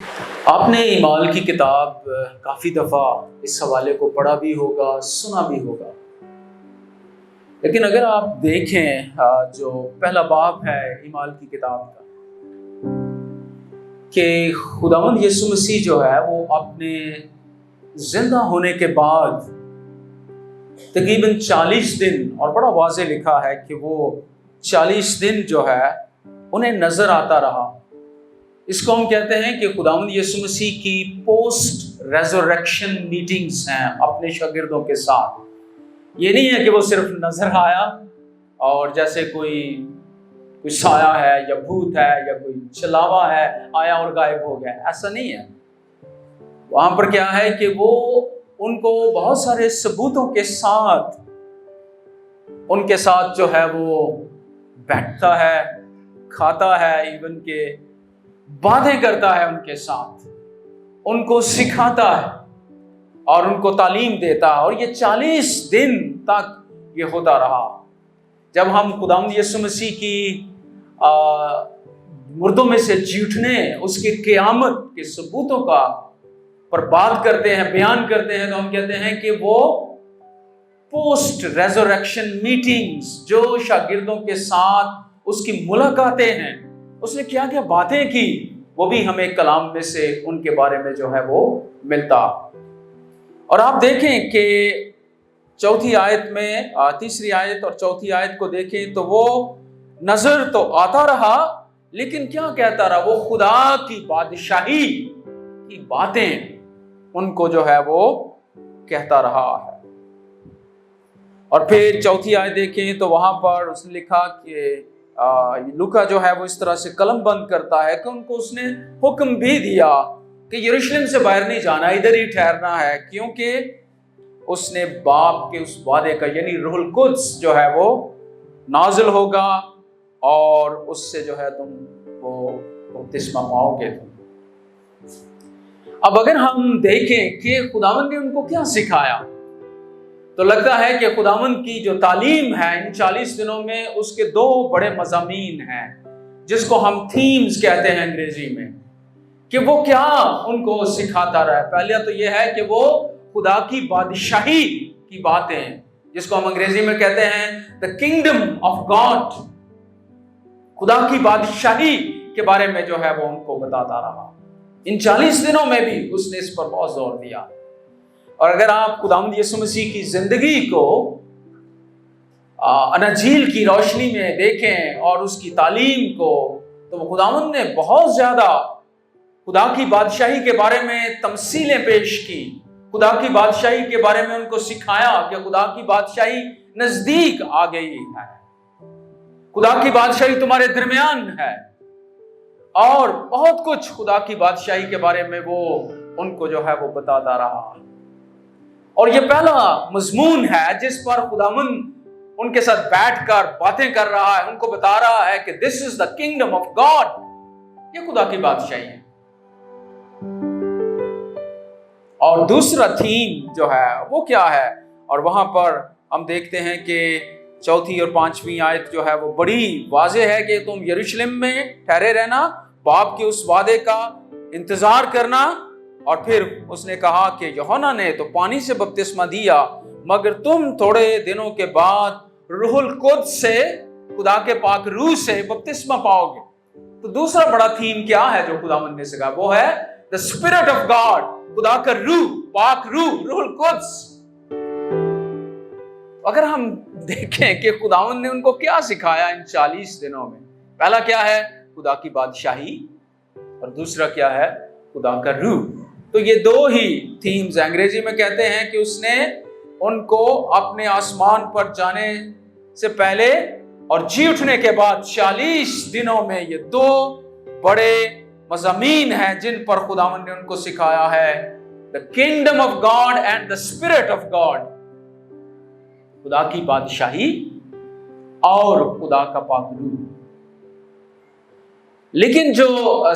آپ نے ایمال کی کتاب کافی دفعہ اس حوالے کو پڑھا بھی ہوگا، سنا بھی ہوگا، لیکن اگر آپ دیکھیں جو پہلا باب ہے ایمال کی کتاب کا، کہ خداوند یسوع مسیح جو ہے وہ اپنے زندہ ہونے کے بعد تقریباً 40 دن، اور بڑا واضح لکھا ہے کہ وہ 40 دن جو ہے انہیں نظر آتا رہا۔ اس کو ہم کہتے ہیں کہ خداوند یسوع مسیح کی پوسٹ ریزوریکشن میٹنگز ہیں اپنے شاگردوں کے ساتھ۔ یہ نہیں ہے کہ وہ صرف نظر آیا اور جیسے کوئی سایہ ہے یا بھوت ہے یا کوئی چلاوا ہے، آیا اور غائب ہو گیا، ایسا نہیں ہے۔ وہاں پر کیا ہے کہ وہ ان کو بہت سارے ثبوتوں کے ساتھ ان کے ساتھ جو ہے وہ بیٹھتا ہے، کھاتا ہے، ایون کہ باتیں کرتا ہے ان کے ساتھ، ان کو سکھاتا ہے اور ان کو تعلیم دیتا ہے، اور یہ 40 دن تک یہ ہوتا رہا۔ جب ہم خداوند یسوع مسیح کی مردوں میں سے جی اٹھنے، اس کے قیامت کے ثبوتوں کا پر بات کرتے ہیں، بیان کرتے ہیں، تو ہم کہتے ہیں کہ وہ پوسٹ ریزوریکشن میٹنگز، جو شاگردوں کے ساتھ اس کی ملاقاتیں ہیں، اس نے کیا کیا باتیں کی، وہ بھی ہمیں کلام میں سے ان کے بارے میں جو ہے وہ ملتا۔ اور آپ دیکھیں کہ چوتھی آیت میں، تیسری آیت اور چوتھی آیت کو دیکھیں تو وہ نظر تو آتا رہا، لیکن کیا کہتا رہا؟ وہ خدا کی بادشاہی کی باتیں ان کو جو ہے وہ کہتا رہا ہے۔ اور پھر چوتھی آیت دیکھیں تو وہاں پر اس نے لکھا کہ لوکا جو ہے وہ اس طرح سے قلم بند کرتا ہے کہ ان کو اس نے حکم بھی دیا کہ یروشلم سے باہر نہیں جانا، ادھر ہی ٹھہرنا ہے، کیونکہ اس نے باپ کے اس وعدے کا، یعنی روح القدس جو ہے وہ نازل ہوگا اور اس سے جو ہے تم وہ بپتسمہ پاؤ گے۔ اب اگر ہم دیکھیں کہ خداوند نے ان کو کیا سکھایا، تو لگتا ہے کہ خداوند کی جو تعلیم ہے ان 40 دنوں میں، اس کے 2 بڑے مضامین ہیں جس کو ہم تھیمز کہتے ہیں انگریزی میں، کہ وہ کیا ان کو سکھاتا رہا ہے۔ پہلے تو یہ ہے کہ وہ خدا کی بادشاہی کی باتیں، جس کو ہم انگریزی میں کہتے ہیں the kingdom of God، خدا کی بادشاہی کے بارے میں جو ہے وہ ان کو بتاتا رہا۔ ان 40 دنوں میں بھی اس نے اس پر بہت زور دیا۔ اور اگر آپ خداوند یسوع مسیح کی زندگی کو اناجیل کی روشنی میں دیکھیں اور اس کی تعلیم کو، تو خداوند نے بہت زیادہ خدا کی بادشاہی کے بارے میں تمثیلیں پیش کی، خدا کی بادشاہی کے بارے میں ان کو سکھایا کہ خدا کی بادشاہی نزدیک آ گئی ہے، خدا کی بادشاہی تمہارے درمیان ہے، اور بہت کچھ خدا کی بادشاہی کے بارے میں وہ ان کو جو ہے وہ بتاتا رہا۔ اور یہ پہلا مضمون ہے جس پر خداوند ان کے ساتھ بیٹھ کر باتیں کر رہا ہے، ان کو بتا رہا ہے کہ this is the kingdom of God، یہ خدا کی بادشاہی ہے۔ اور دوسرا تھیم جو ہے وہ کیا ہے؟ اور وہاں پر ہم دیکھتے ہیں کہ چوتھی اور 5ویں آیت جو ہے وہ بڑی واضح ہے کہ تم یروشلم میں ٹھہرے رہنا، باپ کے اس وعدے کا انتظار کرنا۔ اور پھر اس نے کہا کہ یوحنا نے تو پانی سے بپتسمہ دیا، مگر تم تھوڑے دنوں کے بعد روح القدس سے، خدا کے پاک روح سے بپتسمہ پاؤ گے۔ تو دوسرا بڑا تھیم کیا ہے جو خداوند نے سکھایا؟ وہ ہے the spirit of God، خدا کا روح، پاک روح، روح القدس۔ اگر ہم دیکھیں کہ خداوند نے ان کو کیا سکھایا ان 40 دنوں میں، پہلا کیا ہے؟ خدا کی بادشاہی، اور دوسرا کیا ہے؟ خدا کا روح۔ تو یہ 2 ہی تھیمز، انگریزی میں کہتے ہیں کہ اس نے ان کو اپنے آسمان پر جانے سے پہلے اور جی اٹھنے کے بعد 40 دنوں میں یہ 2 بڑے مضامین ہیں جن پر خداوند نے ان کو سکھایا ہے، the kingdom of God and the spirit of God، خدا کی بادشاہی اور خدا کا پاک روح۔ لیکن جو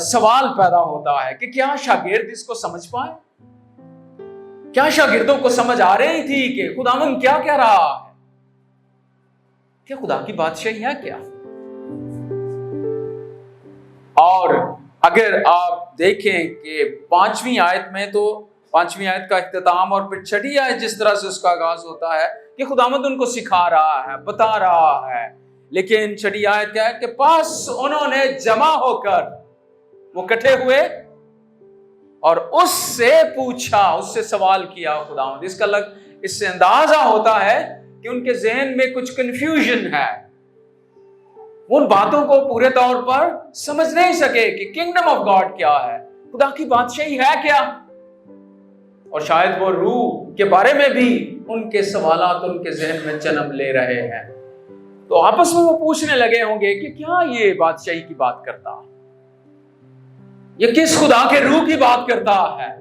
سوال پیدا ہوتا ہے کہ کیا شاگرد اس کو سمجھ پائے؟ کیا شاگردوں کو سمجھ آ رہی تھی کہ خداوند کیا کہہ رہا ہے؟ کہ خدا کی بادشاہی ہے کیا؟ اور اگر آپ دیکھیں کہ 5ویں آیت میں، تو 5ویں آیت کا اختتام اور پھر 6ٹھی آیت جس طرح سے اس کا آغاز ہوتا ہے کہ خداوند ان کو سکھا رہا ہے، بتا رہا ہے، لیکن 6ٹھی آیت کیا ہے کہ پس انہوں نے جمع ہو کر، وہ اکٹھے ہوئے اور اس سے پوچھا، اس سے سوال کیا خداوند۔ اس سے اندازہ ہوتا ہے کہ ان کے ذہن میں کچھ کنفیوژن ہے، ان باتوں کو پورے طور پر سمجھ نہیں سکے کہ کنگڈم آف گاڈ کیا ہے، خدا کی بادشاہی ہے کیا، اور شاید وہ روح کے بارے میں بھی ان کے سوالات ان کے ذہن میں جنم لے رہے ہیں۔ تو آپس میں وہ پوچھنے لگے ہوں گے کہ کیا یہ بادشاہی کی بات کرتا ہے، یہ کس خدا کے روح کی بات کرتا ہے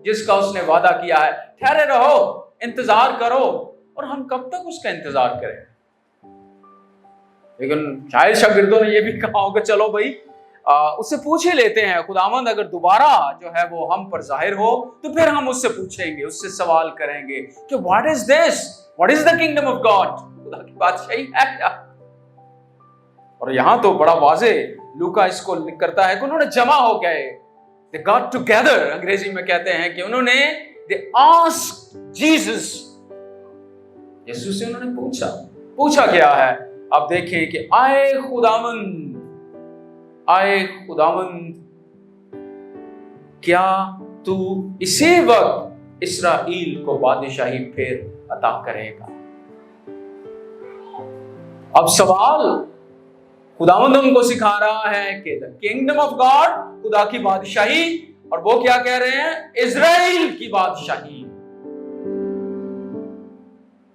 جس کا اس نے وعدہ کیا ہے، ٹھہرے رہو، انتظار کرو، اور ہم کب تک اس کا انتظار کریں۔ لیکن شاید شاگردوں نے یہ بھی کہا ہوگا چلو بھائی اس سے پوچھ ہی لیتے ہیں، خداوند اگر دوبارہ جو ہے وہ ہم پر ظاہر ہو تو پھر ہم اس سے پوچھیں گے، اس سے سوال کریں گے کہ what is this, what is the kingdom of God, خدا کی بادشاہی ہے کیا۔ اور یہاں تو بڑا واضح لوکا اس کو لکھ کرتا ہے کہ انہوں نے جمع ہو گئے، they got together، انگریزی میں کہتے ہیں کہ انہوں نے they asked Jesus، یسوع سے انہوں نے پوچھا کیا ہے، آپ دیکھیں کہ آئے خداوند کیا تو اسی وقت اسرائیل کو بادشاہی پھر عطا کرے گا۔ اب سوال خداوند ان کو سکھا رہا ہے کہ the kingdom of God، خدا کی بادشاہی، اور وہ کیا کہہ رہے ہیں، اسرائیل کی بادشاہی۔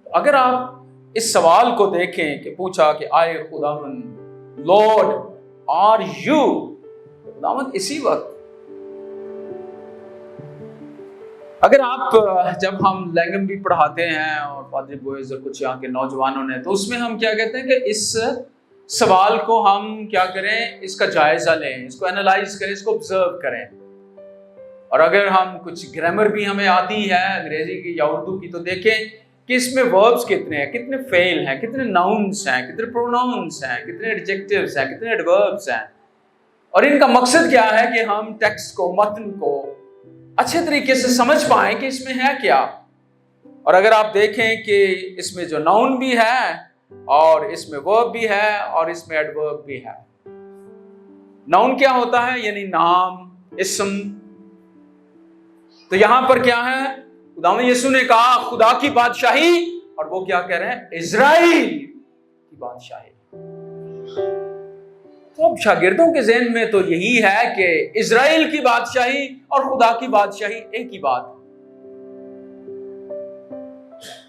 اگر آپ اس سوال کو دیکھیں کہ پوچھا کہ آئے خداوند، لارڈ آر یو، خداوند اسی وقت، اگر آپ جب ہم لینگم بھی پڑھاتے ہیں اور پادری بوئز اور کچھ یہاں کے نوجوانوں نے، تو اس میں ہم کیا کہتے ہیں کہ اس سوال کو ہم کیا کریں، اس کا جائزہ لیں، اس کو انالائز کریں، اس کو آبزرو کریں، اور اگر ہم کچھ گرامر بھی ہمیں آتی ہے انگریزی کی یا اردو کی، تو دیکھیں کہ اس میں وربز کتنے ہیں، کتنے فعل ہیں، کتنے ناؤنس ہیں، کتنے پروناؤنس ہیں، کتنے ایڈجیکٹیوز ہیں، کتنے ایڈوربس ہیں، اور ان کا مقصد کیا ہے کہ ہم ٹیکسٹ کو، متن کو اچھے طریقے سے سمجھ پائیں کہ اس میں ہے کیا۔ اور اگر آپ دیکھیں کہ اس میں جو ناؤن بھی ہے اور اس میں ورب بھی ہے اور اس میں ایڈورب بھی ہے۔ ناؤن کیا ہوتا ہے، یعنی نام، اسم، تو یہاں پر کیا ہے، خداوند یسوع نے کہا خدا کی بادشاہی، اور وہ کیا کہہ رہے ہیں، اسرائیل کی بادشاہی۔ تو اب شاگردوں کے ذہن میں تو یہی ہے کہ اسرائیل کی بادشاہی اور خدا کی بادشاہی ایک ہی بات،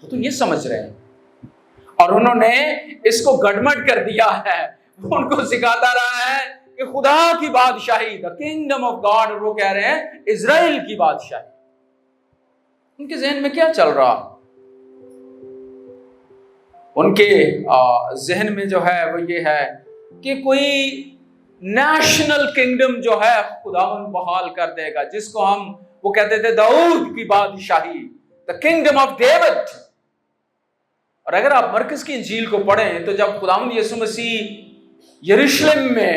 تو یہ سمجھ رہے ہیں، اور انہوں نے اس کو گڑمٹ کر دیا ہے، وہ ان کو سکھاتا رہا ہے کہ خدا کی بادشاہی، the kingdom of God، اور وہ کہہ رہے ہیں اسرائیل کی بادشاہی۔ ان کے ذہن میں کیا چل رہا، ان کے ذہن میں جو ہے وہ یہ ہے کہ کوئی نیشنل کنگڈم جو ہے خداوند بحال کر دے گا، جس کو ہم وہ کہتے تھے داؤد کی بادشاہی، the kingdom of David۔ اور اگر آپ مرکز کی انجیل کو پڑھیں تو جب خداوند یسوع مسیح یروشلم میں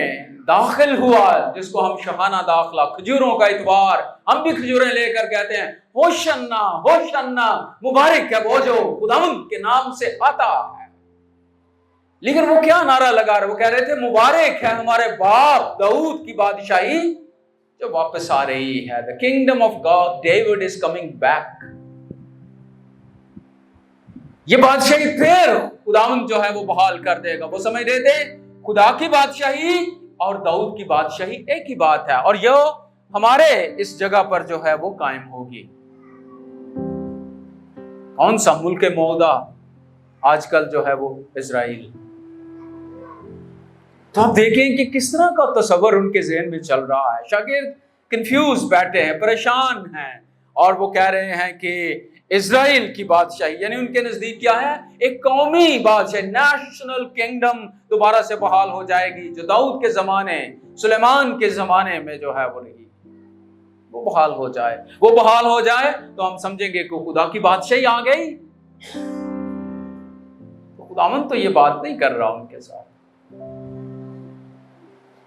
داخل ہوا، جس کو ہم شاہانہ داخلہ، کھجوروں کا اتوار، ہم بھی کھجوریں لے کر کہتے ہیں ہوشنا ہوشنا، مبارک ہے وہ جو خداوند کے نام سے آتا ہے، لیکن وہ کیا نعرہ لگا رہے، وہ کہہ رہے تھے مبارک ہے ہمارے باپ داؤد کی بادشاہی جو واپس آ رہی ہے، the kingdom of God David is coming back۔ یہ بادشاہی پھر خداوند جو ہے وہ بحال کر دے گا۔ وہ سمجھ رہے تھے خدا کی بادشاہی اور داؤد کی بادشاہی ایک ہی بات ہے، اور یہ ہمارے اس جگہ پر جو ہے وہ قائم ہوگی۔ کون سا ملک موعودہ آج کل جو ہے وہ اسرائیل۔ تو آپ دیکھیں کہ کس طرح کا تصور ان کے ذہن میں چل رہا ہے۔ شاگرد کنفیوز بیٹھے ہیں، پریشان ہیں، اور وہ کہہ رہے ہیں کہ اسرائیل کی بادشاہی، یعنی ان کے نزدیک کیا ہے، ایک قومی بادشاہی، نیشنل کنگڈم دوبارہ سے بحال ہو جائے گی، جو داؤد کے زمانے، سلیمان کے زمانے میں جو ہے وہ رہی، وہ بحال ہو جائے۔ وہ بحال ہو جائے تو ہم سمجھیں گے کہ خدا کی بادشاہی آ گئی۔ تو خداوند تو یہ بات نہیں کر رہا ان کے ساتھ،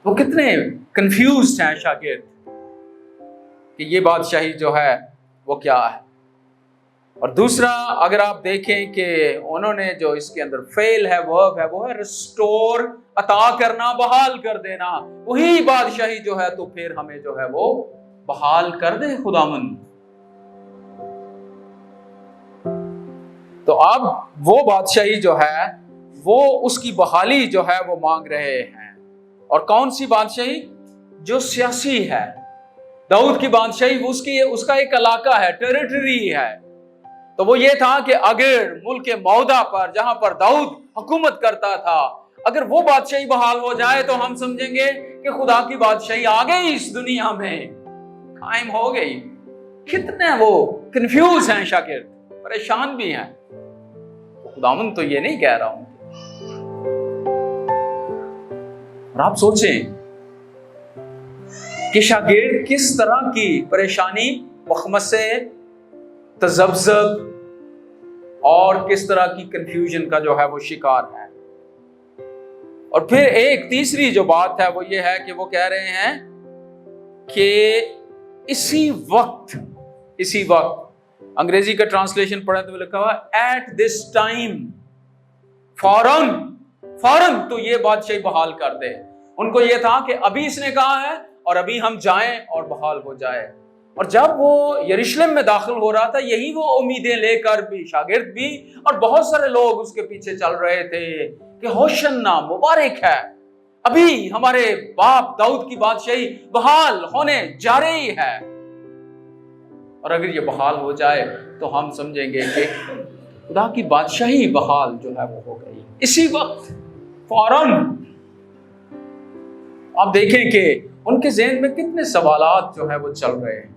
وہ کتنے کنفیوزڈ ہیں شاگرد کہ یہ بادشاہی جو ہے وہ کیا ہے. اور دوسرا اگر آپ دیکھیں کہ انہوں نے جو اس کے اندر فعل ہے ورب ہے وہ ہے ریسٹور، عطا کرنا، بحال کر دینا. وہی بادشاہی جو ہے تو پھر ہمیں جو ہے وہ بحال کر دے خداوند. تو اب وہ بادشاہی جو ہے وہ اس کی بحالی جو ہے وہ مانگ رہے ہیں. اور کون سی بادشاہی؟ جو سیاسی ہے. داؤد کی بادشاہی اس کا ایک علاقہ ہے، ٹیریٹری ہے. تو وہ یہ تھا کہ اگر ملک مودا پر جہاں پر داؤد حکومت کرتا تھا اگر وہ بادشاہی بحال ہو جائے تو ہم سمجھیں گے کہ خدا کی بادشاہی آ گئی اس دنیا میں، قائم ہو گئی. کتنے وہ کنفیوز ہیں شاگرد، پریشان بھی ہیں. خداوند تو یہ نہیں کہہ رہا ہوں. اور آپ سوچیں کہ شاگرد کس طرح کی پریشانی، مخمصے، تذبذب اور کس طرح کی کنفیوژن کا جو ہے وہ شکار ہے. اور پھر ایک تیسری جو بات ہے وہ یہ ہے کہ وہ کہہ رہے ہیں کہ اسی وقت انگریزی کا ٹرانسلیشن پڑھیں تو لکھا ہوا ایٹ دس ٹائم، فوراً تو یہ بادشاہی بحال کر دے. ان کو یہ تھا کہ ابھی اس نے کہا ہے اور ابھی ہم جائیں اور بحال ہو جائے. اور جب وہ یروشلم میں داخل ہو رہا تھا یہی وہ امیدیں لے کر بھی شاگرد بھی اور بہت سارے لوگ اس کے پیچھے چل رہے تھے کہ ہوشنا، مبارک ہے، ابھی ہمارے باپ داؤد کی بادشاہی بحال ہونے جا رہی ہے. اور اگر یہ بحال ہو جائے تو ہم سمجھیں گے کہ خدا کی بادشاہی بحال جو ہے وہ ہو گئی اسی وقت، فوراً. آپ دیکھیں کہ ان کے ذہن میں کتنے سوالات جو ہے وہ چل رہے ہیں،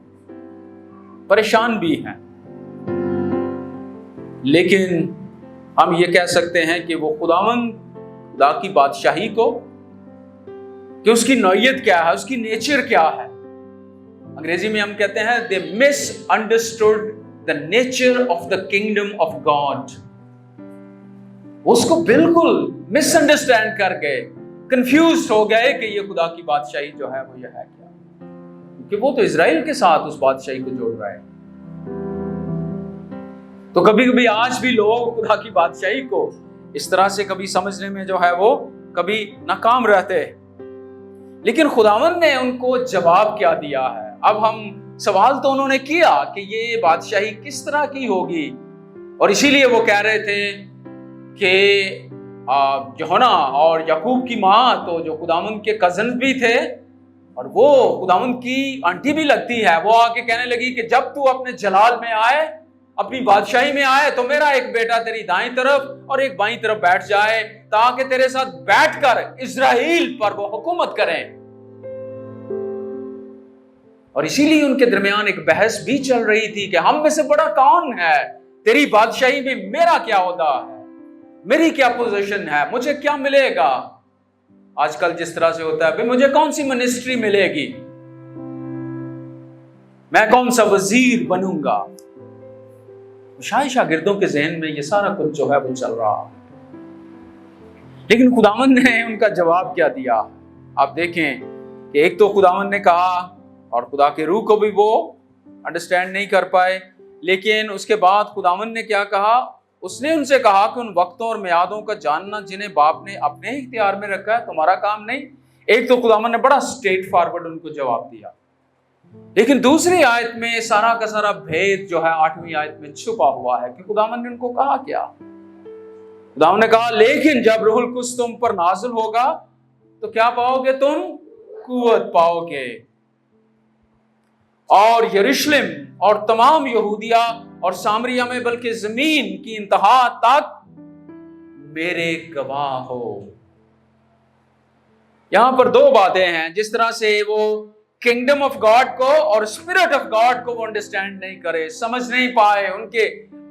پریشان بھی ہیں. لیکن ہم یہ کہہ سکتے ہیں کہ وہ خدا کی بادشاہی کو، کہ اس کی نوعیت کیا ہے، اس کی نیچر کیا ہے. انگریزی میں ہم کہتے ہیں they misunderstood the nature of the kingdom of God. اس کو بالکل مس انڈرسٹینڈ کر گئے، کنفیوز ہو گئے کہ یہ خدا کی بادشاہی جو ہے وہ یہ ہے کیا، کیونکہ وہ تو اسرائیل کے ساتھ اس بادشاہی کو جوڑ رہا ہے. تو کبھی کبھی آج بھی لوگ خدا کی بادشاہی کو اس طرح سے کبھی سمجھنے میں جو ہے وہ کبھی ناکام رہتے ہیں. لیکن خداوند نے ان کو جواب کیا دیا ہے. اب ہم سوال تو انہوں نے کیا کہ یہ بادشاہی کس طرح کی ہوگی، اور اسی لیے وہ کہہ رہے تھے کہ یوحنا اور یعقوب کی ماں تو جو خداوند کے کزن بھی تھے اور وہ خداوند کی آنٹی بھی لگتی ہے، وہ آ کے کہنے لگی کہ جب تو اپنے جلال میں آئے، اپنی بادشاہی میں آئے تو میرا ایک بیٹا تیری دائیں طرف اور ایک بائیں طرف بیٹھ جائے تاکہ تیرے ساتھ بیٹھ کر اسرائیل پر وہ حکومت کریں. اور اسی لیے ان کے درمیان ایک بحث بھی چل رہی تھی کہ ہم میں سے بڑا کون ہے، تیری بادشاہی میں میرا کیا عہدہ ہے، میری کیا پوزیشن ہے، مجھے کیا ملے گا. آج کل جس طرح سے ہوتا ہے مجھے کون سی منسٹری ملے گی، میں کون سا وزیر بنوں گا. شاگردوں کے ذہن میں یہ سارا کچھ جو ہے وہ چل رہا. لیکن خداوند نے ان کا جواب کیا دیا. آپ دیکھیں کہ ایک تو خداوند نے کہا اور خدا کے روح کو بھی وہ انڈرسٹینڈ نہیں کر پائے، لیکن اس کے بعد خداوند نے کیا کہا، اس نے ان سے کہا کہ ان وقتوں اور میعادوں کا جاننا جنہیں باپ نے اپنے اختیار میں رکھا ہے تمہارا کام نہیں. ایک تو خداوند نے بڑا اسٹریٹ فارورڈ ان کو جواب دیا، لیکن دوسری آیت میں سارا کا سارا بھید جو ہے 8ویں آیت میں چھپا ہوا ہے کہ خداوند نے ان کو کہا کیا. خداوند نے کہا لیکن جب روح القدس تم پر نازل ہوگا تو کیا پاؤ گے، تم قوت پاؤ گے، اور یروشلم اور تمام یہودیہ اور سامریہ میں بلکہ زمین کی انتہا تک میرے گواہ ہو. یہاں پر دو باتیں ہیں، جس طرح سے وہ کنگڈم آف گاڈ کو اور اسپرٹ آف گاڈ کو وہ انڈرسٹینڈ نہیں کرے، سمجھ نہیں پائے، ان کے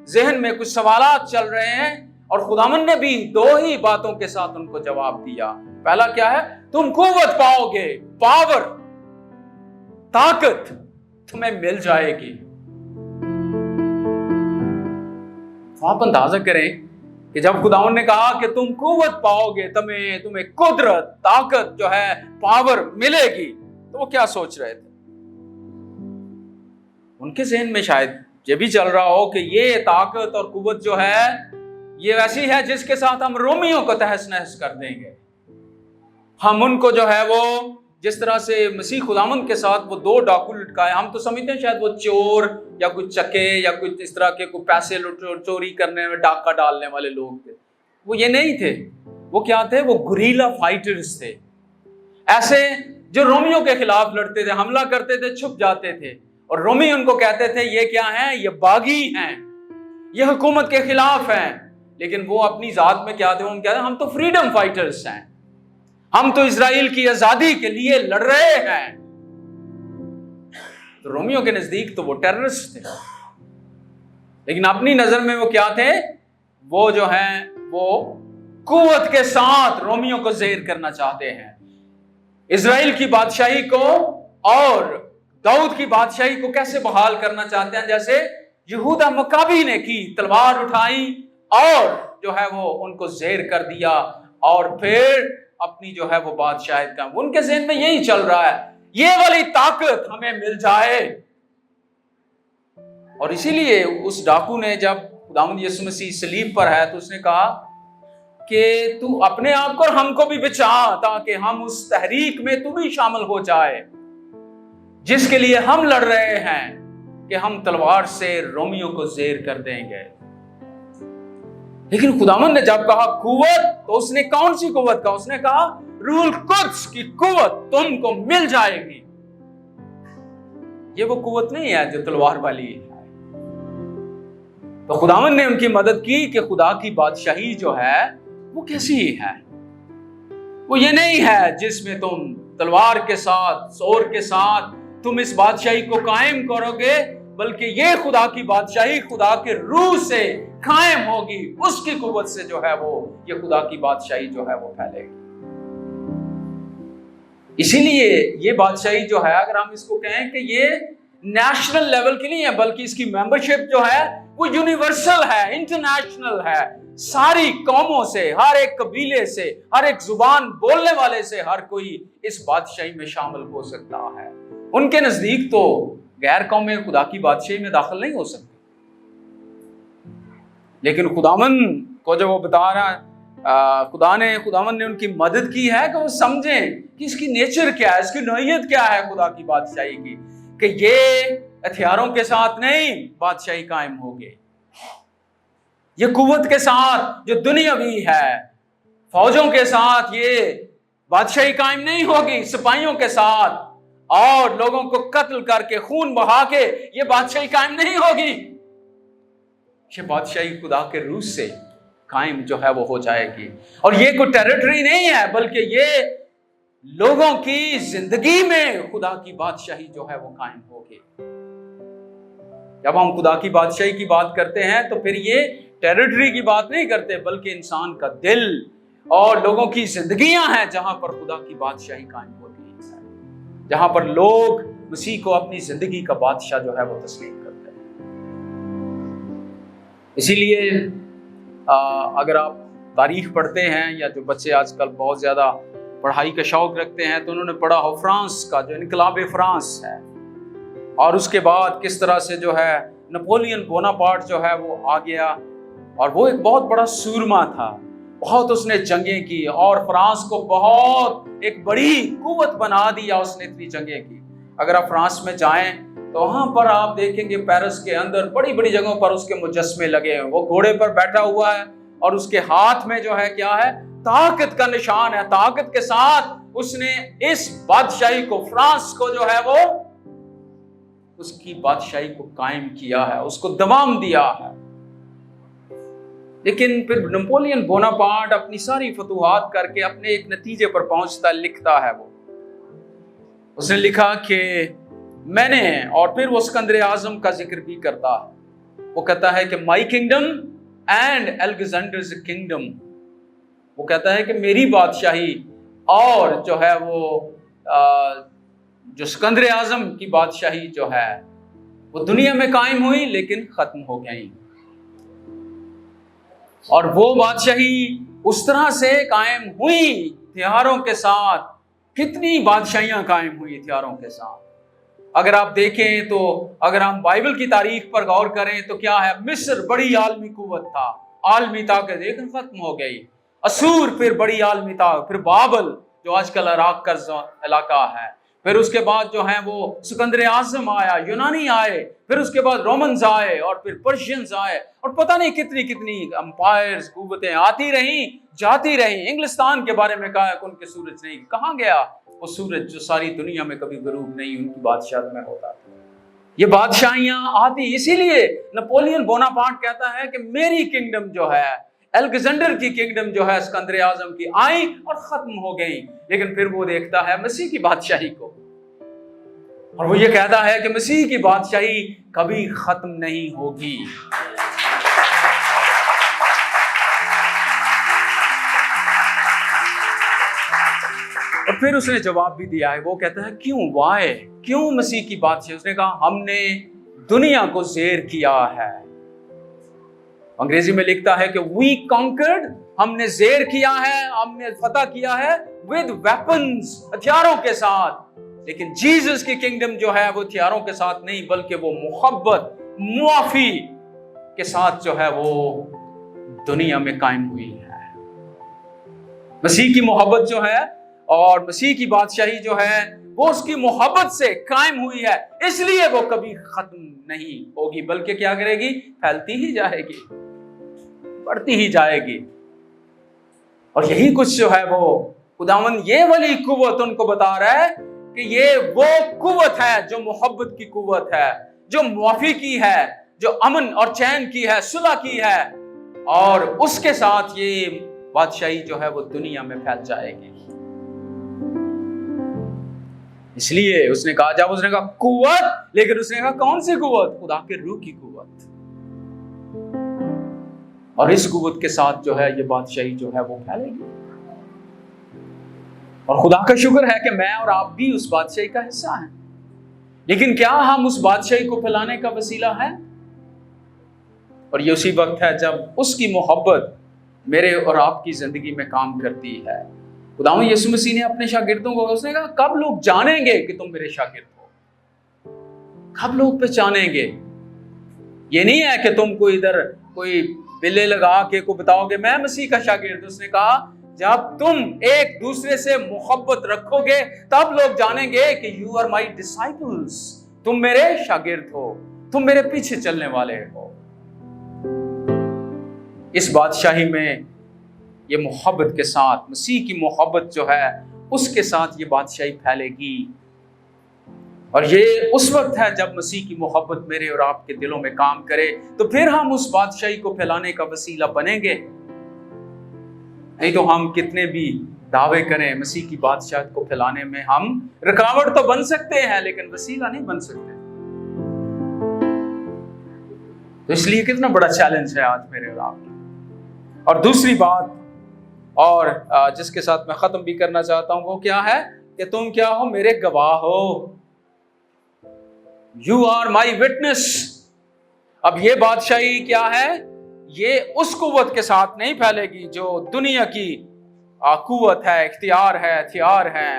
ذہن میں کچھ سوالات چل رہے ہیں، اور خداوند نے بھی دو ہی باتوں کے ساتھ ان کو جواب دیا. پہلا کیا ہے، تم قوت پاؤ گے، پاور، طاقت تمہیں مل جائے گی. آپ اندازہ کریں کہ جب خداوند نے کہا کہ تم قوت پاؤ گے، تمہیں قدرت، طاقت جو ہے، پاور ملے گی، تو وہ کیا سوچ رہے تھے؟ ان کے ذہن میں شاید یہ بھی چل رہا ہو کہ یہ طاقت اور قوت جو ہے یہ ویسی ہے جس کے ساتھ ہم رومیوں کو تہس نہس کر دیں گے. ہم ان کو جو ہے وہ جس طرح سے مسیح خداوند کے ساتھ وہ 2 ڈاکو لٹکائے، ہم تو سمجھتے ہیں شاید وہ چور یا کوئی چکے یا کوئی اس طرح کے کوئی پیسے چوری کرنے میں ڈاکہ ڈالنے والے لوگ تھے. وہ یہ نہیں تھے. وہ کیا تھے؟ وہ گوریلا فائٹرز تھے، ایسے جو رومیوں کے خلاف لڑتے تھے، حملہ کرتے تھے، چھپ جاتے تھے. اور رومی ان کو کہتے تھے یہ کیا ہیں؟ یہ باغی ہیں، یہ حکومت کے خلاف ہیں. لیکن وہ اپنی ذات میں کیا تھے؟ وہ کہتے ہیں ہم تو فریڈم فائٹرز ہیں، ہم تو اسرائیل کی آزادی کے لیے لڑ رہے ہیں. تو رومیوں کے نزدیک تو وہ ٹیررسٹ تھے، لیکن اپنی نظر میں وہ کیا تھے؟ وہ جو ہیں وہ قوت کے ساتھ رومیوں کو زیر کرنا چاہتے ہیں. اسرائیل کی بادشاہی کو اور داؤد کی بادشاہی کو کیسے بحال کرنا چاہتے ہیں؟ جیسے یہودا مکابی نے کی، تلوار اٹھائی اور جو ہے وہ ان کو زیر کر دیا اور پھر اپنی جو ہے وہ بادشاہت کا. ان کے ذہن میں یہی چل رہا ہے، یہ والی طاقت ہمیں مل جائے. اور اسی لیے اس ڈاکو نے جب خداوند یسوع مسیح صلیب پر ہے تو اس نے کہا کہ تو اپنے آپ کو اور ہم کو بھی بچا، تاکہ ہم اس تحریک میں تو بھی شامل ہو جائے جس کے لیے ہم لڑ رہے ہیں کہ ہم تلوار سے رومیوں کو زیر کر دیں گے. لیکن خداوند نے جب کہا قوت، تو اس نے کون سی قوت کہا؟ اس نے کہا روح القدس کی قوت تم کو مل جائے گی. یہ وہ قوت نہیں ہے جو تلوار والی ہے. تو خداوند نے ان کی مدد کی کہ خدا کی بادشاہی جو ہے وہ کیسی ہے؟ وہ یہ نہیں ہے جس میں تم تلوار کے ساتھ، زور کے ساتھ تم اس بادشاہی کو قائم کرو گے، بلکہ یہ خدا کی بادشاہی خدا کے روح سے قائم ہوگی. اس کی قوت سے جو ہے وہ یہ خدا کی بادشاہی جو ہے وہ پھیلے گی. اسی لیے یہ بادشاہی جو ہے، اگر ہم اس کو کہیں کہ یہ نیشنل لیول کی نہیں ہے، بلکہ اس کی ممبرشپ جو ہے وہ یونیورسل ہے، انٹرنیشنل ہے. ساری قوموں سے، ہر ایک قبیلے سے، ہر ایک زبان بولنے والے سے ہر کوئی اس بادشاہی میں شامل ہو سکتا ہے. ان کے نزدیک تو غیر قومیں خدا کی بادشاہی میں داخل نہیں ہو سکتی. لیکن خداوند کو جب وہ بتا رہا ہے، خداوند نے ان کی مدد کی ہے کہ وہ سمجھیں کہ اس کی نیچر کیا ہے، اس کی نوعیت کیا ہے خدا کی بادشاہی کی، کہ یہ ہتھیاروں کے ساتھ نہیں بادشاہی قائم ہوگی، یہ قوت کے ساتھ جو دنیاوی ہے، فوجوں کے ساتھ یہ بادشاہی قائم نہیں ہوگی، سپاہیوں کے ساتھ اور لوگوں کو قتل کر کے خون بہا کے یہ بادشاہی قائم نہیں ہوگی. یہ بادشاہی خدا کے روح سے قائم جو ہے وہ ہو جائے گی. اور یہ کوئی ٹیریٹری نہیں ہے، بلکہ یہ لوگوں کی زندگی میں خدا کی بادشاہی جو ہے وہ قائم ہوگی. جب ہم خدا کی بادشاہی کی بات کرتے ہیں تو پھر یہ ٹیریٹری کی بات نہیں کرتے، بلکہ انسان کا دل اور لوگوں کی زندگیاں ہیں جہاں پر خدا کی بادشاہی قائم ہوتی ہے، جہاں پر لوگ مسیح کو اپنی زندگی کا بادشاہ جو ہے وہ تسلیم کرتے ہیں. اسی لیے اگر آپ تاریخ پڑھتے ہیں، یا جو بچے آج کل بہت زیادہ پڑھائی کا شوق رکھتے ہیں، تو انہوں نے پڑھا ہو فرانس کا جو انقلاب فرانس ہے، اور اس کے بعد کس طرح سے جو ہے نپولین بوناپارٹ جو ہے وہ آ گیا، اور وہ ایک بہت بڑا سورما تھا، بہت اس نے جنگیں کی اور فرانس کو بہت ایک بڑی قوت بنا دیا اس نے اتنی جنگیں کی. اگر آپ فرانس میں جائیں تو وہاں پر آپ دیکھیں گے پیرس کے اندر بڑی بڑی جگہوں پر اس کے مجسمے لگے ہیں. وہ گھوڑے پر بیٹھا ہوا ہے اور اس کے ہاتھ میں جو ہے کیا ہے؟ طاقت کا نشان ہے. طاقت کے ساتھ اس نے اس بادشاہی کو، فرانس کو جو ہے وہ اس کی بادشاہی کو قائم کیا ہے، اس کو دوام دیا ہے. لیکن پھر نپولین بوناپارٹ اپنی ساری فتوحات کر کے اپنے ایک نتیجے پر پہنچتا لکھتا ہے. وہ اس نے لکھا کہ میں نے، اور پھر وہ اسکندر اعظم کا ذکر بھی کرتا ہے. وہ کہتا ہے کہ مائی کنگڈم اینڈ الیگزینڈرز کنگڈم. وہ کہتا ہے کہ میری بادشاہی اور جو ہے وہ جو اسکندر اعظم کی بادشاہی جو ہے وہ دنیا میں قائم ہوئی لیکن ختم ہو گئی. اور وہ بادشاہی اس طرح سے قائم ہوئی ہتھیاروں کے ساتھ کتنی بادشاہیاں قائم ہوئی ہتھیاروں کے ساتھ. اگر آپ دیکھیں تو اگر ہم بائبل کی تاریخ پر غور کریں تو کیا ہے، مصر بڑی عالمی قوت تھا، عالمی طاقت، لیکن ختم ہو گئی. اسور پھر بڑی عالمی طاقت، پھر بابل جو آج کل عراق کا علاقہ ہے، پھر اس کے بعد جو ہیں وہ سکندر اعظم آیا، یونانی آئے، پھر اس کے بعد رومنز آئے، اور پھر پرشینز آئے، اور پتہ نہیں کتنی کتنی امپائرز، قوتیں آتی رہیں جاتی رہیں. انگلستان کے بارے میں کہا کہ ان کے سورج نہیں، کہاں گیا وہ سورج جو ساری دنیا میں کبھی غروب نہیں ان کی بادشاہت میں ہوتا تھا. یہ بادشاہیاں آتی، اسی لیے نپولین بوناپارٹ کہتا ہے کہ میری کنگڈم جو ہے، الیگزینڈر کی کنگڈم جو ہے سکندر اعظم کی، آئی اور ختم ہو گئی. لیکن پھر وہ دیکھتا ہے مسیح کی بادشاہی کو، اور وہ یہ کہتا ہے کہ مسیح کی بادشاہی کبھی ختم نہیں ہوگی. اور پھر اس نے جواب بھی دیا ہے، وہ کہتا ہے کیوں مسیح کی بادشاہی؟ اس نے کہا ہم نے دنیا کو زیر کیا ہے. انگریزی میں لکھتا ہے کہ we conquered، ہم نے زیر کیا ہے، ہم نے فتح کیا ہے with weapons، ہتھیاروں کے ساتھ. لیکن جیزس کی کنگڈم جو ہے وہ ہتھیاروں کے ساتھ نہیں، بلکہ وہ محبت، معافی کے ساتھ جو ہے وہ دنیا میں قائم ہوئی ہے. مسیح کی محبت جو ہے اور مسیح کی بادشاہی جو ہے وہ اس کی محبت سے قائم ہوئی ہے، اس لیے وہ کبھی ختم نہیں ہوگی، بلکہ کیا کرے گی؟ پھیلتی ہی جائے گی، بڑھتی ہی جائے گی. اور یہی کچھ جو ہے وہ خداوند یہ والی قوت ان کو بتا رہا ہے کہ یہ وہ قوت ہے جو محبت کی قوت ہے، جو معافی کی ہے، جو امن اور چین کی ہے، صلح کی ہے، اور اس کے ساتھ یہ بادشاہی جو ہے وہ دنیا میں پھیل جائے گی. اس لیے اس نے کہا، جب اس نے کہا قوت، لیکن اس نے کہا کون سی قوت؟ خدا کے روح کی قوت. اور اس قوت کے ساتھ جو ہے یہ بادشاہی جو ہے وہ پھیلے گی. اور خدا کا شکر ہے کہ میں اور آپ بھی اس بادشاہی کا حصہ ہیں. لیکن کیا ہم اس بادشاہی کو پھیلانے کا وسیلہ ہے؟ اور یہ اسی وقت ہے جب اس کی محبت میرے اور آپ کی زندگی میں کام کرتی ہے. خداوند یسوع مسیح نے اپنے شاگردوں کو، اس نے کہا کب لوگ جانیں گے کہ تم میرے شاگرد ہو؟ کب لوگ پہچانیں گے؟ یہ نہیں ہے کہ تم کوئی ادھر کوئی بلے لگا کے کو بتاؤ گے میں مسیح کا شاگرد. اس نے کہا جب تم ایک دوسرے سے محبت رکھو گے تب لوگ جانیں گے کہ یو آر مائی ڈسائپلز، تم میرے شاگرد ہو، تم میرے پیچھے چلنے والے ہو. اس بادشاہی میں یہ محبت کے ساتھ، مسیح کی محبت جو ہے اس کے ساتھ یہ بادشاہی پھیلے گی. اور یہ اس وقت ہے جب مسیح کی محبت میرے اور آپ کے دلوں میں کام کرے تو پھر ہم اس بادشاہی کو پھیلانے کا وسیلہ بنیں گے. نہیں تو ہم کتنے بھی دعوے کریں مسیح کی بادشاہت کو پھیلانے میں، ہم رکاوٹ تو بن سکتے ہیں لیکن وسیلہ نہیں بن سکتے. تو اس لیے کتنا بڑا چیلنج ہے آج میرے اور آپ کے. اور دوسری بات اور جس کے ساتھ میں ختم بھی کرنا چاہتا ہوں وہ کیا ہے کہ تم کیا ہو؟ میرے گواہ ہو. You are my witness. اب یہ بادشاہی کیا ہے؟ یہ اس قوت کے ساتھ نہیں پھیلے گی جو دنیا کی قوت ہے، اختیار ہے، ہتھیار ہے،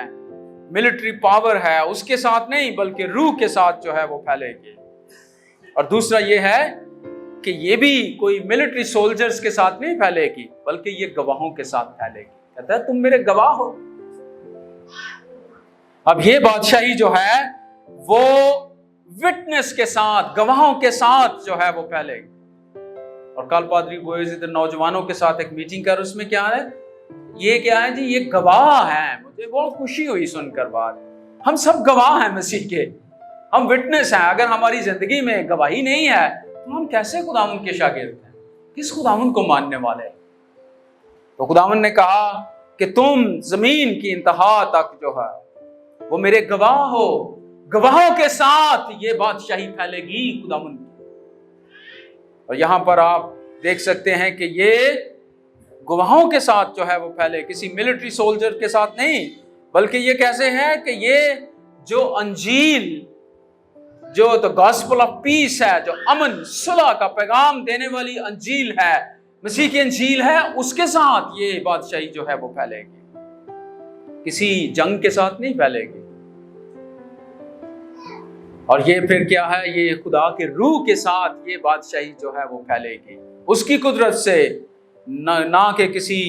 ملٹری پاور ہے، اس کے ساتھ نہیں، بلکہ روح کے ساتھ جو ہے وہ پھیلے گی. اور دوسرا یہ ہے کہ یہ بھی کوئی ملٹری سولجرز کے ساتھ نہیں پھیلے گی بلکہ یہ گواہوں کے ساتھ پھیلے گی. کہتا ہے تم میرے گواہ ہو. اب یہ بادشاہی جو ہے وہ وٹنس کے ساتھ، گواہوں کے ساتھ جو ہے وہ پھیلے گی. اور کل پادری بوئز ادھر نوجوانوں کے ساتھ ایک میٹنگ کر، اس میں کیا ہے، یہ کیا ہے جی، یہ گواہ ہیں. مجھے بہت خوشی ہوئی سن کر بات. ہم سب گواہ ہیں مسیح کے، ہم وٹنس ہیں. اگر ہماری زندگی میں گواہی نہیں ہے تو ہم کیسے خداوند کے شاگرد ہیں؟ کس خداوند کو ماننے والے؟ تو خداوند نے کہا کہ تم زمین کی انتہا تک جو ہے وہ میرے گواہ ہو. گواہوں کے ساتھ یہ بادشاہی پھیلے گی خداوند کی. اور یہاں پر آپ دیکھ سکتے ہیں کہ یہ گواہوں کے ساتھ جو ہے وہ پھیلے، کسی ملٹری سولجر کے ساتھ نہیں، بلکہ یہ کیسے ہے کہ یہ جو انجیل، جو تو گاسپل آف پیس ہے، جو امن صلح کا پیغام دینے والی انجیل ہے، مسیح کی انجیل ہے، اس کے ساتھ یہ بادشاہی جو ہے وہ پھیلے گی. کسی جنگ کے ساتھ نہیں پھیلے گی. اور یہ پھر کیا ہے؟ یہ خدا کے روح کے ساتھ یہ بادشاہی جو ہے وہ پھیلے گی، اس کی قدرت سے، نہ کہ کسی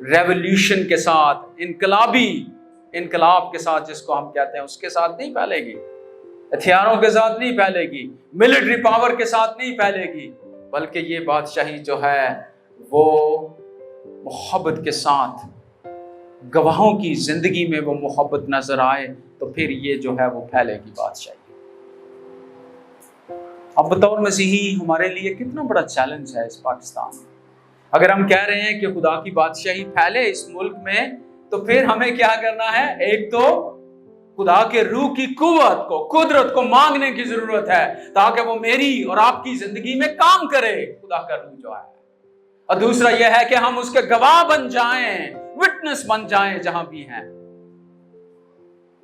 ریولیوشن کے ساتھ، انقلاب کے ساتھ جس کو ہم کہتے ہیں، اس کے ساتھ نہیں پھیلے گی، ہتھیاروں کے ساتھ نہیں پھیلے گی، ملٹری پاور کے ساتھ نہیں پھیلے گی، بلکہ یہ بادشاہی جو ہے وہ محبت کے ساتھ، گواہوں کی زندگی میں وہ محبت نظر آئے تو پھر یہ جو ہے وہ پھیلے گی بادشاہی. اب بطور مسیحی ہمارے لیے کتنا بڑا چیلنج ہے اس پاکستان میں. اگر ہم کہہ رہے ہیں کہ خدا کی بادشاہی پھیلے اس ملک میں، تو پھر ہمیں کیا کرنا ہے؟ ایک تو خدا کے روح کی قوت کو، قدرت کو مانگنے کی ضرورت ہے تاکہ وہ میری اور آپ کی زندگی میں کام کرے، خدا کا روح جو ہے. اور دوسرا یہ ہے کہ ہم اس کے گواہ بن جائیں، وٹنس بن جائیں جہاں بھی ہیں.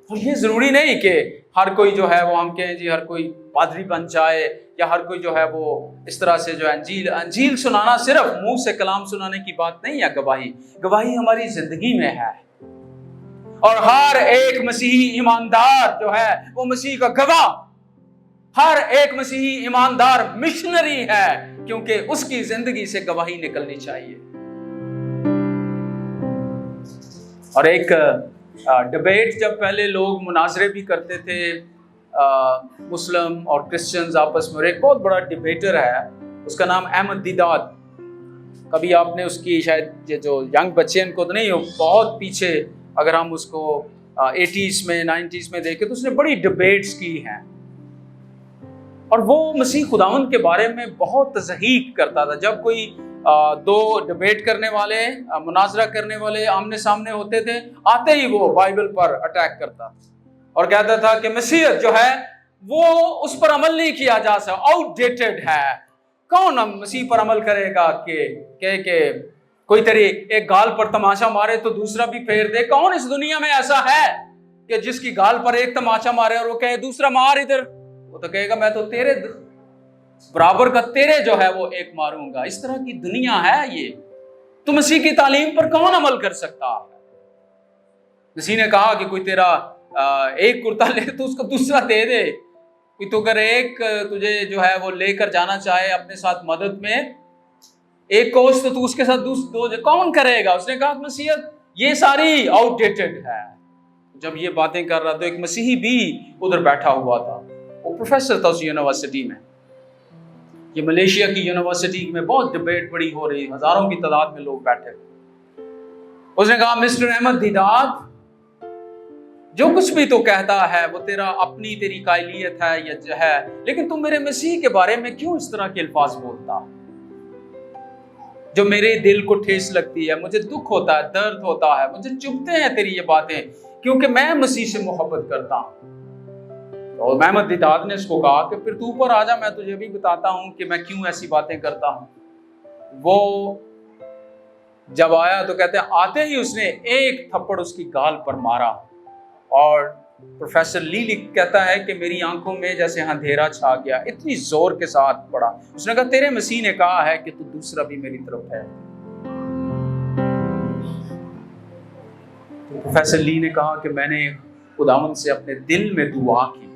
اور یہ ضروری نہیں کہ ہر کوئی جو ہے وہ ہم کہیں جی ہر کوئی پادری بن جائے، یا ہر کوئی جو ہے وہ اس طرح سے جو انجیل سنانا صرف منہ سے کلام سنانے کی بات نہیں ہے. گواہی ہماری زندگی میں ہے. اور ہر ایک مسیحی ایماندار جو ہے وہ مسیح کا گواہ، ہر ایک مسیحی ایماندار مشنری ہے، کیونکہ اس کی زندگی سے گواہی نکلنی چاہیے. اور ایک ڈبیٹ، جب پہلے لوگ مناظرے بھی کرتے تھے مسلم اور کرسچنز آپس میں، ایک بہت بڑا ڈبیٹر ہے، اس کا نام احمد دیداد. کبھی آپ نے اس کی، شاید یہ جو ینگ بچے ان کو تو نہیں ہو، بہت پیچھے اگر ہم اس کو 80s میں 90s میں دیکھیں تو اس نے بڑی ڈبیٹس کی ہیں. اور وہ مسیح خداوند کے بارے میں بہت تضحیق کرتا تھا. جب کوئی دو ڈبیٹ کرنے والے، مناظرہ کرنے والے آمنے سامنے ہوتے تھے، آتے ہی وہ بائبل پر اٹیک کرتا اور کہتا تھا کہ مسیحیت جو ہے وہ اس پر عمل نہیں کیا جا سکتا، آؤٹ ڈیٹڈ ہے. کون مسیح پر عمل کرے گا کہ کوئی تیری ایک گال پر تماشا مارے تو دوسرا بھی پھیر دے؟ کون اس دنیا میں ایسا ہے کہ جس کی گال پر ایک تماشا مارے اور وہ کہے دوسرا مار ادھر؟ وہ تو کہے گا میں تو تیرے برابر کا تیرے جو ہے وہ ایک ماروں گا. اس طرح کی دنیا ہے یہ. تو مسیح کی تعلیم پر کون عمل کر سکتا ہے؟ مسیح نے کہا کہ کوئی تیرا ایک کرتا لے تو اس کو دوسرا دے دے. کوئی تو اگر ایک تجھے جو ہے وہ لے کر جانا چاہے اپنے ساتھ مدد میں ایک کوس، تو اس کے ساتھ دو کون کرے گا؟ اس نے کہا مسیحیت یہ ساری آؤٹ ڈیٹڈ ہے. جب یہ باتیں کر رہا تو ایک مسیحی بھی ادھر بیٹھا ہوا تھا، وہ پروفیسر تھا اس یونیورسٹی میں. یہ ملیشیا کی یونیورسٹی میں بہت ڈبیٹ بڑی ہو رہی، ہزاروں کی تعداد میں لوگ بیٹھے. اس نے کہا مسٹر احمد دیداد، جو کچھ بھی تو کہتا ہے وہ تیری قائلیت ہے یا جو ہے، لیکن تم میرے مسیح کے بارے میں کیوں اس طرح کے الفاظ بولتا جو میرے دل کو ٹھیس لگتی ہے، مجھے دکھ ہوتا ہے، درد ہوتا ہے، مجھے چبھتے ہیں تیری یہ باتیں، کیونکہ میں مسیح سے محبت کرتا ہوں. اور احمد دیداد نے اس کو کہا کہ پھر تو اوپر آ جا، میں تجھے بھی بتاتا ہوں کہ میں کیوں ایسی باتیں کرتا ہوں. وہ جب آیا تو کہتے ہیں آتے ہی اس نے ایک تھپڑ اس کی گال پر مارا، اور پروفیسر لی کہتا ہے کہ میری آنکھوں میں جیسے اندھیرا چھا گیا، اتنی زور کے ساتھ پڑا. اس نے کہا تیرے مسیح نے کہا ہے کہ تو دوسرا بھی میری طرف ہے. تو پروفیسر لی نے کہا کہ میں نے خداوند سے اپنے دل میں دعا کی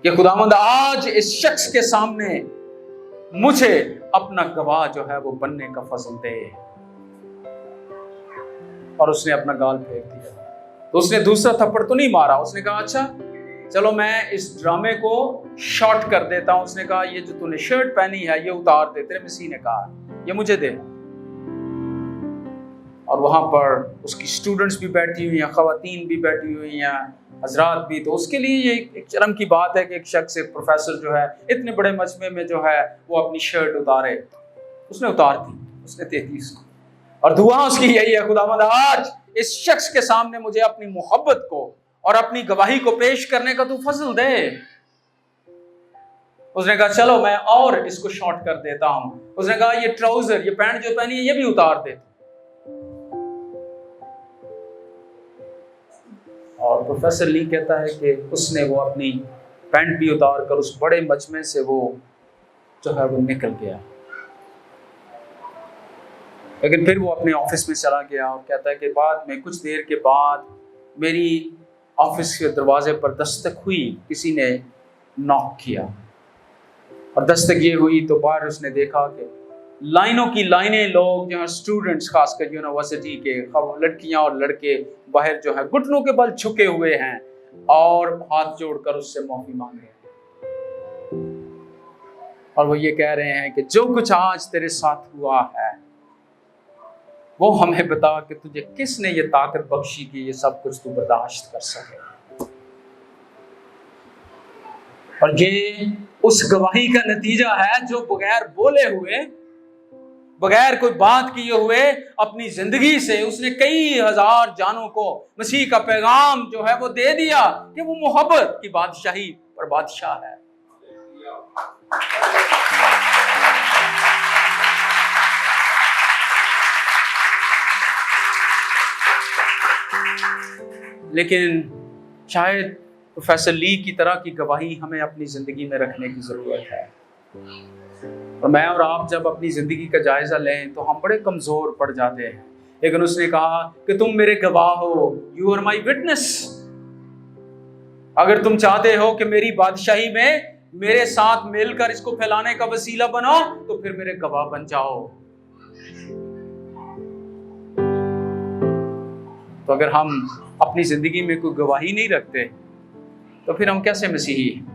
کہ خداوند آج اس شخص کے سامنے مجھے اپنا گواہ جو ہے وہ بننے کا فضل دے. اور اس نے اپنا گال پھینک دیا. تو اس نے دوسرا تھپڑ تو نہیں مارا. اس نے کہا اچھا چلو میں اس ڈرامے کو شارٹ کر دیتا ہوں. اس نے کہا یہ جو تو نے شرٹ پہنی ہے یہ اتار دے، تیرے مسیح نے کہا یہ مجھے دے. اور وہاں پر اس کی سٹوڈنٹس بھی بیٹھی ہوئی ہیں، خواتین بھی بیٹھی ہوئی ہیں، حضرات بھی. تو اس کے لیے یہ ایک شرم کی بات ہے کہ ایک شخص، ایک پروفیسر جو ہے اتنے بڑے مجمع میں جو ہے وہ اپنی شرٹ اتارے. اس نے اتار دی، اس نے دے دی اس کو. اور دعا اس کی یہی ہے خداوند آج اس شخص کے سامنے مجھے اپنی محبت کو اور اپنی گواہی کو پیش کرنے کا تو فضل دے. اس نے کہا چلو میں اور اس کو شارٹ کر دیتا ہوں. اس نے کہا یہ ٹراؤزر، یہ پینٹ جو پہنی ہے یہ بھی اتار دے. اور پروفیسر لی کہتا ہے کہ اس نے وہ اپنی پینٹ بھی اتار کر اس بڑے مجمع سے وہ جو ہے وہ نکل گیا. لیکن پھر وہ اپنے آفس میں چلا گیا اور کہتا ہے کہ بعد میں کچھ دیر کے بعد میری آفس کے دروازے پر دستک ہوئی، کسی نے ناک کیا، اور دستک یہ ہوئی تو باہر اس نے دیکھا کہ لائنوں کی لائنیں لوگ جو ہیں اسٹوڈنٹس، خاص کر یونیورسٹی کے لڑکیاں اور لڑکے باہر جو ہے گھٹنوں کے بل جھکے ہوئے ہیں اور ہاتھ جوڑ کر اس سے معافی مانگ رہے ہیں، اور وہ یہ کہہ رہے ہیں کہ جو کچھ آج تیرے ساتھ ہوا ہے وہ ہمیں بتا کہ تجھے کس نے یہ طاقت بخشی کہ یہ سب کچھ تو برداشت کر سکے۔ اور یہ اس گواہی کا نتیجہ ہے جو بغیر بولے ہوئے، بغیر کوئی بات کیے ہوئے اپنی زندگی سے اس نے کئی ہزار جانوں کو مسیح کا پیغام جو ہے وہ دے دیا کہ وہ محبت کی بادشاہی پر بادشاہ ہے۔ لیکن شاید پروفیسر لی کی طرح کی گواہی ہمیں اپنی زندگی میں رکھنے کی ضرورت ہے، اور میں اور آپ جب اپنی زندگی کا جائزہ لیں تو ہم بڑے کمزور پڑ جاتے ہیں، لیکن اس نے کہا کہ تم میرے گواہ ہو، یو آر مائی وٹنس۔ اگر تم چاہتے ہو کہ میری بادشاہی میں میرے ساتھ مل کر اس کو پھیلانے کا وسیلہ بنو تو پھر میرے گواہ بن جاؤ۔ تو اگر ہم اپنی زندگی میں کوئی گواہی نہیں رکھتے تو پھر ہم کیسے مسیحی ہیں؟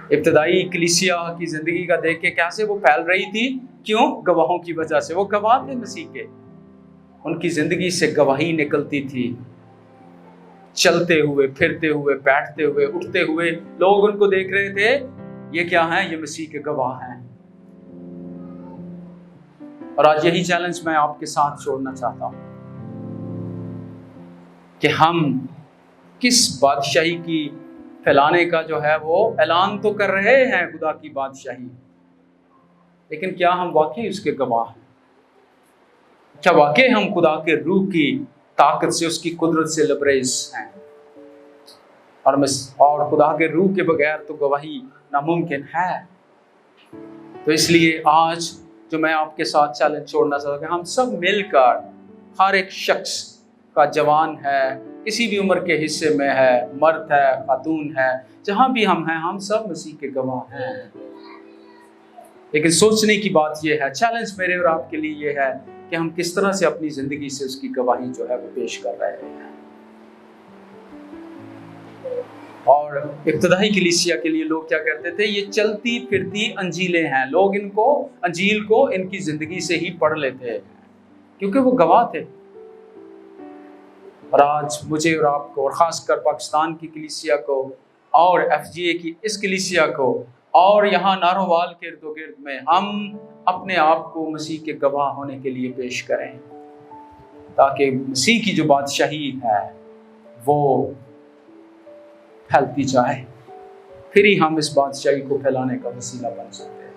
ابتدائی کلیسیا کی زندگی کا دیکھ کے کیسے وہ پھیل رہی تھی؟ کیوں؟ گواہوں کی وجہ سے۔ وہ گواہ تھے مسیح کے، ان کی زندگی سے گواہی نکلتی تھی، چلتے ہوئے، پھرتے ہوئے، بیٹھتے ہوئے، اٹھتے ہوئے لوگ ان کو دیکھ رہے تھے، یہ کیا ہیں؟ یہ مسیح کے گواہ ہیں۔ اور آج یہی چیلنج میں آپ کے ساتھ چھوڑنا چاہتا ہوں کہ ہم کس بادشاہی کی پھیلانے کا جو ہے وہ اعلان تو کر رہے ہیں، خدا کی بادشاہی، لیکن کیا ہم واقعی اس کے گواہ ہیں؟ کیا واقعی ہم خدا کے روح کی طاقت سے، اس کی قدرت سے لبریز ہیں؟ اور خدا کے روح کے بغیر تو گواہی ناممکن ہے۔ تو اس لیے آج جو میں آپ کے ساتھ چیلنج چھوڑنا چاہتا ہوں کہ ہم سب مل کر، ہر ایک شخص کا، جوان ہے، کسی بھی عمر کے حصے میں ہے، مرد ہے، خاتون ہے، جہاں بھی ہم ہیں، ہم سب مسیح کے گواہ ہیں۔ لیکن سوچنے کی بات یہ ہے، چیلنج میرے اور آپ کے لیے یہ ہے کہ ہم کس طرح سے اپنی زندگی سے اس کی گواہی جو ہے وہ پیش کر رہے ہیں۔ اور ابتدائی کلیسیا کے لیے لوگ کیا کرتے تھے؟ یہ چلتی پھرتی انجیلیں ہیں، لوگ ان کو، انجیل کو ان کی زندگی سے ہی پڑھ لیتے کیونکہ وہ گواہ تھے۔ اور آج مجھے اور آپ کو، اور خاص کر پاکستان کی کلیسیا کو اور ایف جی اے کی اس کلیسیا کو اور یہاں نارووال کے ارد و گرد میں، ہم اپنے آپ کو مسیح کے گواہ ہونے کے لیے پیش کریں، تاکہ مسیح کی جو بادشاہی ہے وہ پھیلتی جائے، پھر ہی ہم اس بادشاہی کو پھیلانے کا وسیلہ بن سکتے ہیں۔